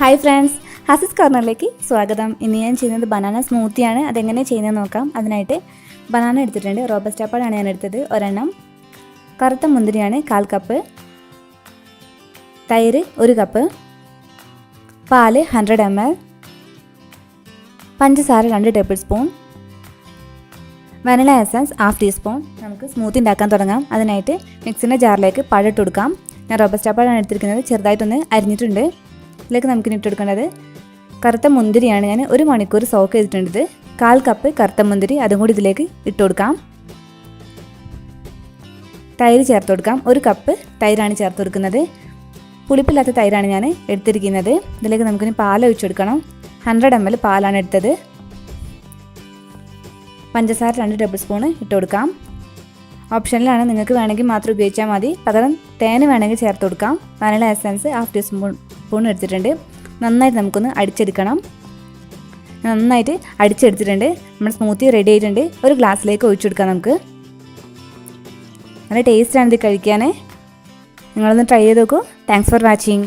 Hi friends, ഹസിസ് കോർണറിലേക്ക് സ്വാഗതം. ഇന്ന് ഞാൻ ചെയ്യുന്നത് ബനാന സ്മൂത്തിയാണ്. അതെങ്ങനെ ചെയ്യുന്നത് നോക്കാം. അതിനായിട്ട് ബനാന എടുത്തിട്ടുണ്ട്. റോബസ്റ്റ പഴമാണ് ഞാൻ എടുത്തത് ഒരെണ്ണം. കറുത്ത മുന്തിരിയാണ് 1/4 കപ്പ്. തൈര് 1 കപ്പ്. പാല് 100 ml. പഞ്ചസാര 2 table spoon. Vanilla essence 1/2 teaspoon. നമുക്ക് സ്മൂത്തി ഉണ്ടാക്കാൻ തുടങ്ങാം. അതിനായിട്ട് മിക്സിൻ്റെ ജാറിലേക്ക് പഴം ഇട്ട് കൊടുക്കാം. ഞാൻ റോബസ്റ്റ പഴമാണ് എടുത്തിരിക്കുന്നത്. ചെറുതായിട്ടൊന്ന് അരിഞ്ഞിട്ടുണ്ട്. ഇതിലേക്ക് നമുക്കിനി ഇട്ട് കൊടുക്കേണ്ടത് കറുത്ത മുന്തിരിയാണ്. ഞാൻ 1 മണിക്കൂർ സോക്ക് ചെയ്തിട്ടുണ്ട്. 1/4 കപ്പ് കറുത്ത മുന്തിരി അതും കൂടി ഇതിലേക്ക് ഇട്ട് കൊടുക്കാം. തൈര് ചേർത്ത് കൊടുക്കാം. 1 കപ്പ് തൈരാണ് ചേർത്ത് കൊടുക്കുന്നത്. പുളിപ്പില്ലാത്ത തൈരാണ് ഞാൻ എടുത്തിരിക്കുന്നത്. ഇതിലേക്ക് നമുക്കിനി പാൽ ഒഴിച്ചു കൊടുക്കണം. 100 ml പാലാണ് എടുത്തത്. പഞ്ചസാര 2 ടേബിൾ സ്പൂൺ ഇട്ട് കൊടുക്കാം. ഓപ്ഷനിലാണ്, നിങ്ങൾക്ക് വേണമെങ്കിൽ മാത്രം ഉപയോഗിച്ചാൽ മതി. പകരം തേന് വേണമെങ്കിൽ ചേർത്ത് കൊടുക്കാം. വനില എസൻസ് 1/2 ടീസ്പൂൺ എടുത്തിട്ടുണ്ട്. നന്നായിട്ട് നമുക്കൊന്ന് അടിച്ചെടുക്കണം. നന്നായിട്ട് അടിച്ചെടുത്തിട്ടുണ്ട്. നമ്മുടെ സ്മൂത്തി റെഡി ആയിട്ടുണ്ട്. ഒരു ഗ്ലാസ്സിലേക്ക് ഒഴിച്ചു കൊടുക്കാം നമുക്ക്. നല്ല ടേസ്റ്റാണ് ഇത് കഴിക്കാൻ. നിങ്ങളൊന്ന് ട്രൈ ചെയ്ത് നോക്കൂ. Thanks for watching.